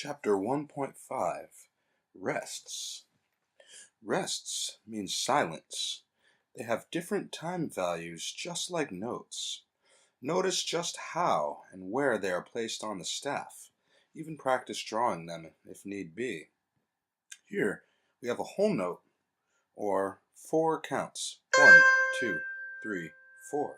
Chapter 1.5 Rests. Rests means silence. They have different time values just like notes. Notice just how and where they are placed on the staff. Even practice drawing them if need be. Here we have a whole note, or 4 counts. 1, 2, 3, 4.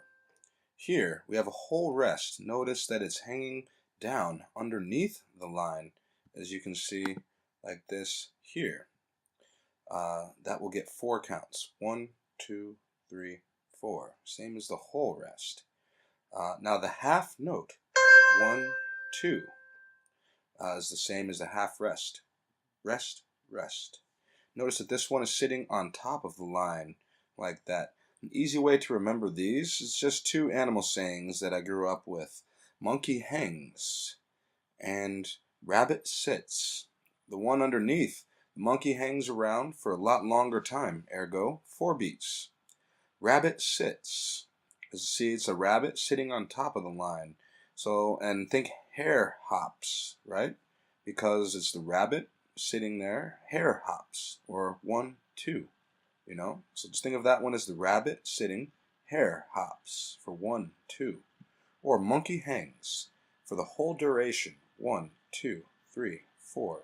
Here we have a whole rest. Notice that it's hanging down underneath the line, as you can see, like this here. That will get 4 counts. 1, 2, 3, 4. Same as the whole rest. Now the half note, 1, 2, is the same as the half rest. Rest, rest. Notice that this one is sitting on top of the line like that. An easy way to remember these is just 2 animal sayings that I grew up with. Monkey hangs and rabbit sits. The one underneath, the monkey hangs around for a lot longer time, ergo 4 beats. Rabbit sits. As you see, it's a rabbit sitting on top of the line. So, and think hare hops, right? Because it's the rabbit sitting there, hare hops, or 1, 2, you know? So just think of that one as the rabbit sitting, hare hops for 1, 2. Or monkey hangs for the whole duration, 1, 2, 3, 4.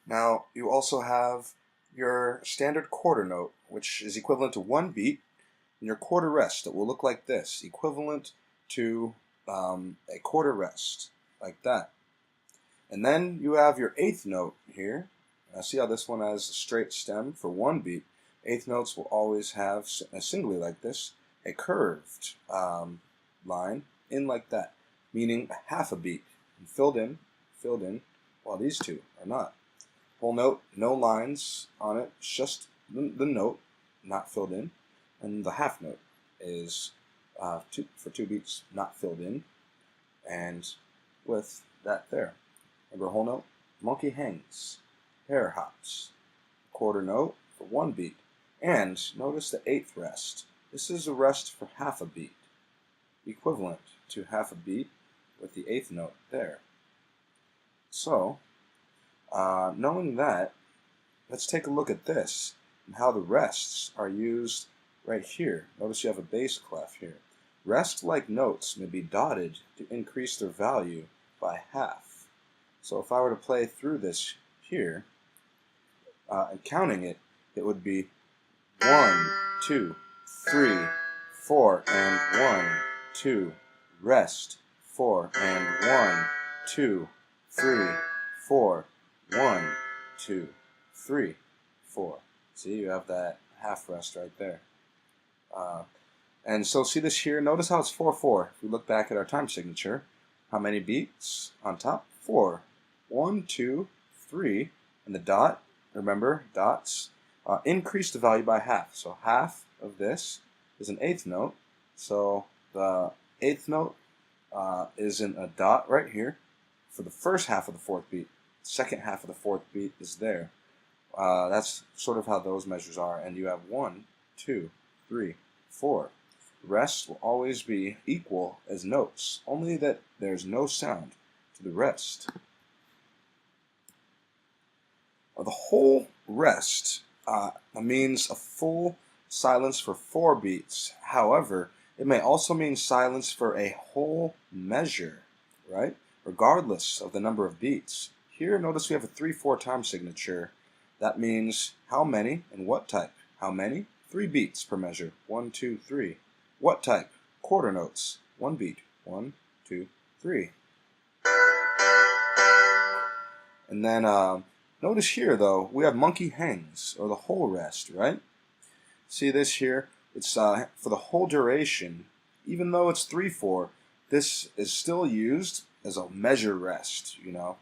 Now, you also have your standard quarter note, which is equivalent to 1 beat, and your quarter rest that will look like this, equivalent to a quarter rest, like that. And then you have your 8th note here. Now see how this one has a straight stem for 1 beat. 8th notes will always have, singly like this, a curved line in like that, meaning a half a beat, and filled in, while these two are not. Whole note, no lines on it, just the note, not filled in, and the half note is for 2 beats, not filled in, and with that there. Remember whole note, monkey hangs, hare hops. Quarter note for 1 beat, and notice the 8th rest. This is a rest for half a beat, equivalent to half a beat with the 8th note there. So, knowing that, let's take a look at this and how the rests are used right here. Notice you have a bass clef here. Rest like notes may be dotted to increase their value by half. So if I were to play through this here, and counting it, it would be 1, 2, 3, 4, and 1, 2, rest, 4, and 1, 2, 3, 4, 1, 2, 3, 4. See, you have that half rest right there. And so see this here, notice how it's 4, 4. If we look back at our time signature, how many beats on top? 4. 1, 2, 3, and the dot, remember, dots, increase the value by half. So half of this is an 8th note. So the 8th note is in a dot right here for the first half of the 4th beat. Second half of the 4th beat is there. That's sort of how those measures are. And you have 1, 2, 3, 4. The rest will always be equal as notes, only that there's no sound to the rest. The whole rest means a full silence for 4 beats. However, it may also mean silence for a whole measure, right? Regardless of the number of beats. Here, notice we have a 3/4 time signature. That means how many and what type. How many? 3 beats per measure. 1, 2, 3. What type? Quarter notes. 1 beat. 1, 2, 3. And then notice here, though, we have monkey hangs, or the whole rest, right? See this here? It's for the whole duration. Even though it's 3/4, this is still used as a measure rest, you know.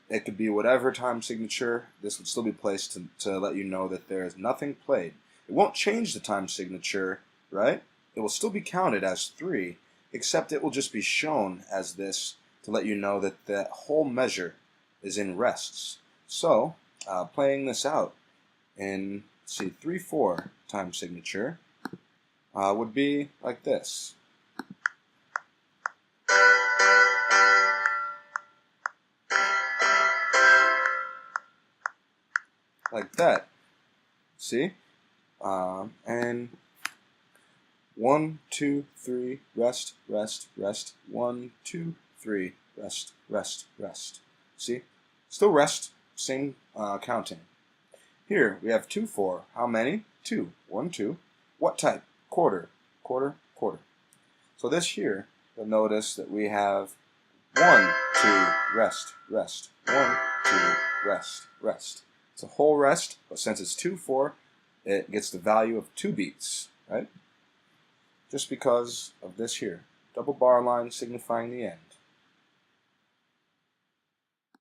It could be whatever time signature. This would still be placed to let you know that there is nothing played. It won't change the time signature, right? It will still be counted as 3, except it will just be shown as this to let you know that the whole measure is in rests. So, playing this out in, see, 3/4 time signature would be like this. like that. See? And 1, 2, 3, rest, rest, rest. 1, 2, 3, rest, rest, rest. See? Still rest, same counting. Here we have 2, 4. How many? 2. 1, 2. What type? Quarter, quarter, quarter. So this here, you'll notice that we have 1, 2, rest, rest. 1, 2, rest, rest. It's a whole rest, but since it's 2, 4, it gets the value of 2 beats, right? Just because of this here. Double bar line signifying the end.